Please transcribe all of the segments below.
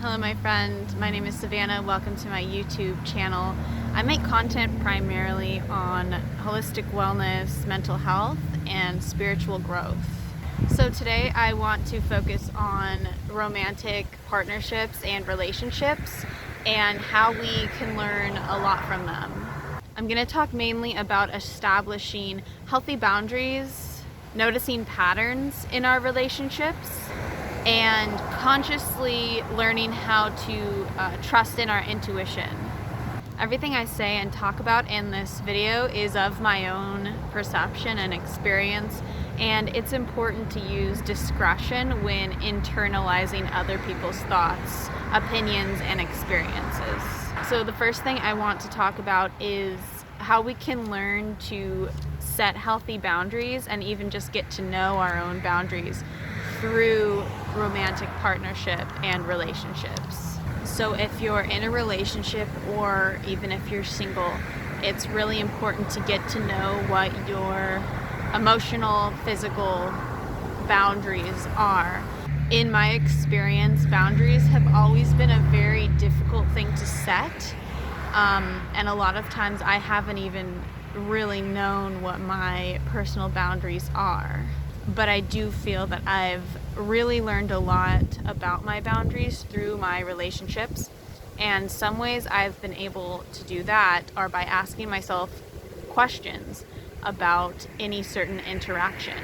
Hello my friend, my name is Savannah. Welcome to my YouTube channel. I make content primarily on holistic wellness, mental health, and spiritual growth. So today I want to focus on romantic partnerships and relationships and how we can learn a lot from them. I'm going to talk mainly about establishing healthy boundaries, noticing patterns in our relationships, and consciously learning how to trust in our intuition. Everything I say and talk about in this video is of my own perception and experience, and it's important to use discretion when internalizing other people's thoughts, opinions, and experiences. So the first thing I want to talk about is how we can learn to set healthy boundaries and even just get to know our own boundaries through romantic partnership and relationships. So if you're in a relationship or even if you're single, it's really important to get to know what your emotional, physical boundaries are. In my experience, boundaries have always been a very difficult thing to set, and a lot of times I haven't even really known what my personal boundaries are. But I do feel that I've really learned a lot about my boundaries through my relationships, and some ways I've been able to do that are by asking myself questions about any certain interaction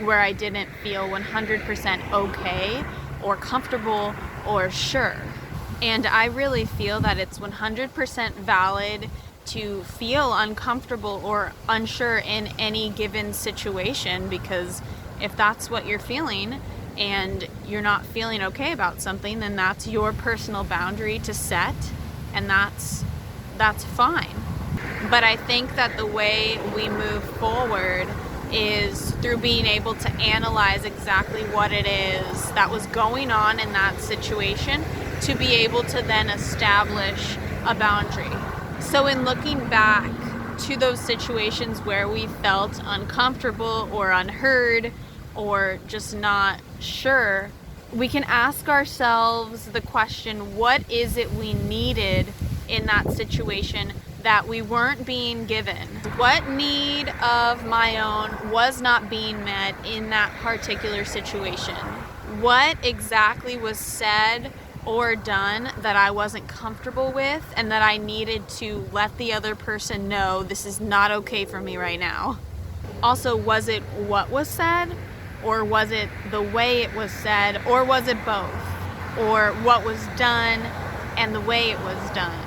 where I didn't feel 100% okay or comfortable or sure. And I really feel that it's 100% valid to feel uncomfortable or unsure in any given situation, because if that's what you're feeling and you're not feeling okay about something, then that's your personal boundary to set, and that's fine. But I think that the way we move forward is through being able to analyze exactly what it is that was going on in that situation to be able to then establish a boundary. So in looking back to those situations where we felt uncomfortable or unheard or just not sure, we can ask ourselves the question, what is it we needed in that situation that we weren't being given? What need of my own was not being met in that particular situation? What exactly was said or done that I wasn't comfortable with and that I needed to let the other person know this is not okay for me right now? Also, was it what was said, or was it the way it was said, or was it both? Or what was done and the way it was done?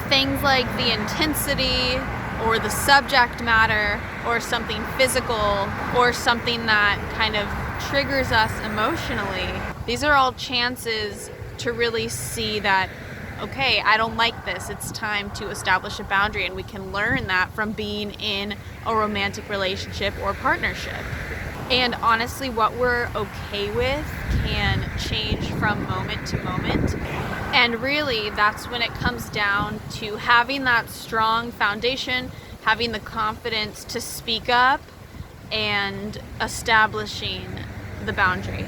Things like the intensity or the subject matter or something physical or something that kind of triggers us emotionally. These are all chances to really see that, okay, I don't like this. It's time to establish a boundary, and we can learn that from being in a romantic relationship or partnership. And honestly, what we're okay with can change from moment to moment. And really, that's when it comes down to having that strong foundation, having the confidence to speak up, and establishing the boundary.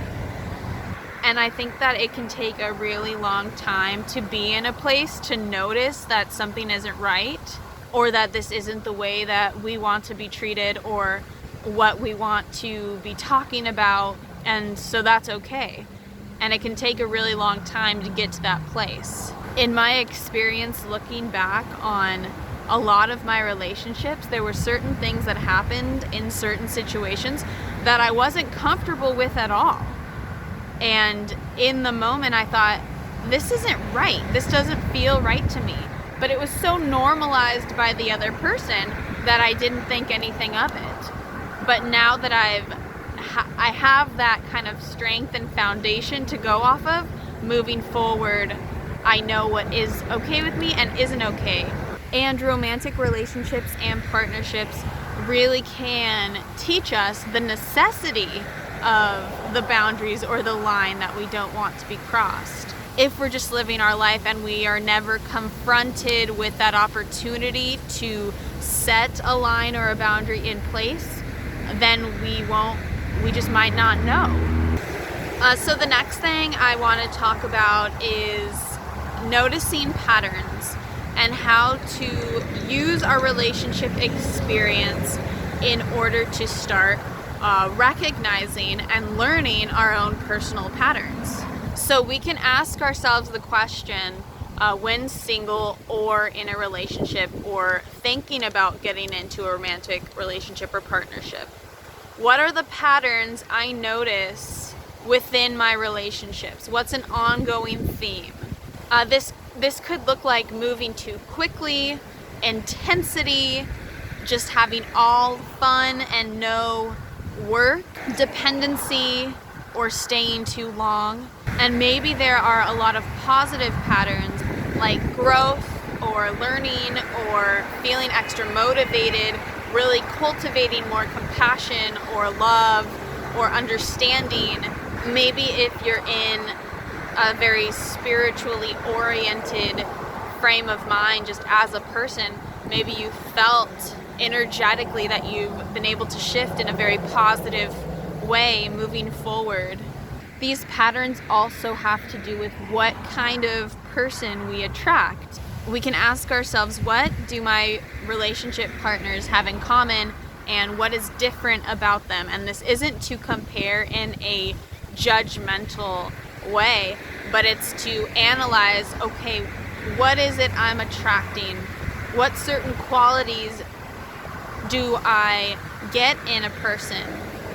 And I think that it can take a really long time to be in a place to notice that something isn't right, or that this isn't the way that we want to be treated, or what we want to be talking about, and so that's okay. And it can take a really long time to get to that place. In my experience, looking back on a lot of my relationships, there were certain things that happened in certain situations that I wasn't comfortable with at all. And in the moment I thought, this isn't right, this doesn't feel right to me. But it was so normalized by the other person that I didn't think anything of it. But now that I have that kind of strength and foundation to go off of, moving forward, I know what is okay with me and isn't okay. And romantic relationships and partnerships really can teach us the necessity of the boundaries or the line that we don't want to be crossed. If we're just living our life and we are never confronted with that opportunity to set a line or a boundary in place, then we just might not know. So the next thing I want to talk about is noticing patterns and how to use our relationship experience in order to start recognizing and learning our own personal patterns. So we can ask ourselves the question, when single or in a relationship or thinking about getting into a romantic relationship or partnership, what are the patterns I notice within my relationships? What's an ongoing theme? This could look like moving too quickly, intensity, just having all fun and no work, dependency, or staying too long. And maybe there are a lot of positive patterns like growth or learning or feeling extra motivated, really cultivating more compassion or love or understanding. Maybe if you're in a very spiritually oriented frame of mind just as a person, maybe you felt energetically that you've been able to shift in a very positive way moving forward. These patterns also have to do with what kind of person we attract. We can ask ourselves, what do my relationship partners have in common and what is different about them? And this isn't to compare in a judgmental way, but it's to analyze, okay, what is it I'm attracting? What certain qualities do I get in a person?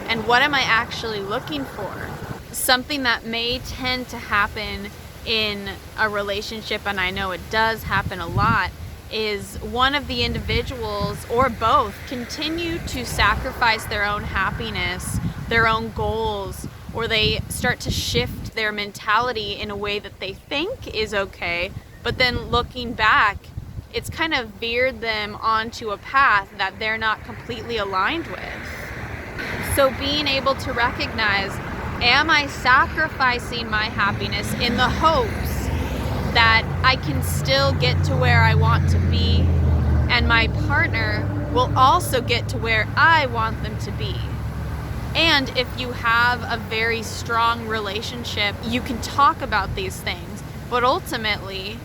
And what am I actually looking for? Something that may tend to happen in a relationship, and I know it does happen a lot, is one of the individuals or both continue to sacrifice their own happiness, their own goals, or they start to shift their mentality in a way that they think is okay, but then looking back, it's kind of veered them onto a path that they're not completely aligned with. So being able to recognize, am I sacrificing my happiness in the hopes that I can still get to where I want to be and my partner will also get to where I want them to be? And if you have a very strong relationship, you can talk about these things, but ultimately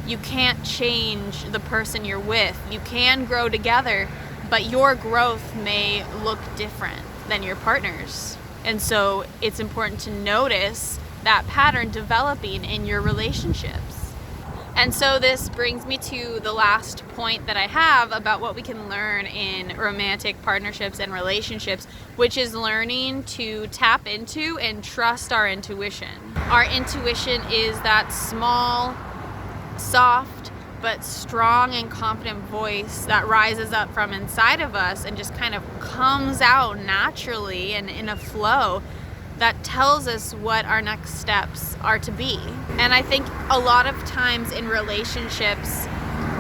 you can't change the person you're with. You can grow together, but your growth may look different than your partner's. And so it's important to notice that pattern developing in your relationships. And so this brings me to the last point that I have about what we can learn in romantic partnerships and relationships, which is learning to tap into and trust our intuition. Our intuition is that small, soft, but strong and confident voice that rises up from inside of us and just kind of comes out naturally and in a flow that tells us what our next steps are to be. And I think a lot of times in relationships,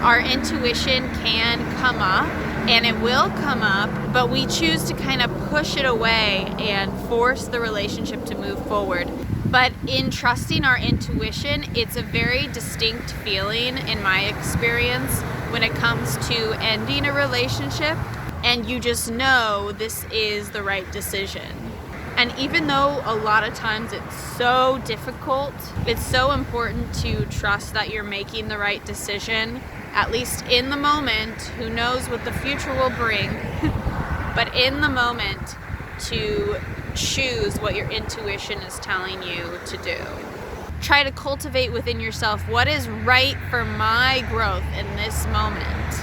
our intuition can come up and it will come up, but we choose to kind of push it away and force the relationship to move forward. But in trusting our intuition, it's a very distinct feeling in my experience when it comes to ending a relationship, and you just know this is the right decision. And even though a lot of times it's so difficult, it's so important to trust that you're making the right decision, at least in the moment. Who knows what the future will bring, but in the moment, to choose what your intuition is telling you to do. Try to cultivate within yourself what is right for my growth in this moment.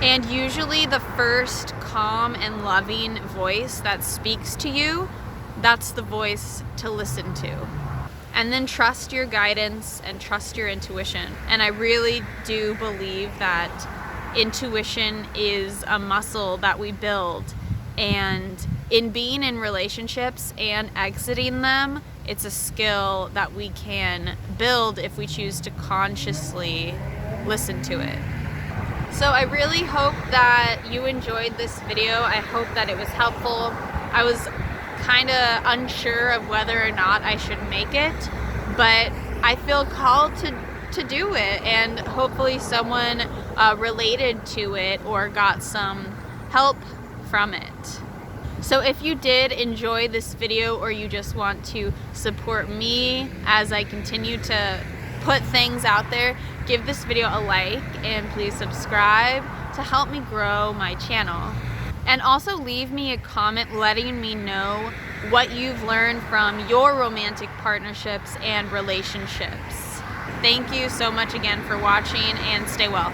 And usually the first calm and loving voice that speaks to you, that's the voice to listen to. And then trust your guidance and trust your intuition. And I really do believe that intuition is a muscle that we build. And in being in relationships and exiting them, it's a skill that we can build if we choose to consciously listen to it. So I really hope that you enjoyed this video. I hope that it was helpful. I was kind of unsure of whether or not I should make it, but I feel called to do it, and hopefully someone related to it or got some help from it. So if you did enjoy this video, or you just want to support me as I continue to put things out there, give this video a like and please subscribe to help me grow my channel. And also leave me a comment letting me know what you've learned from your romantic partnerships and relationships. Thank you so much again for watching, and stay well.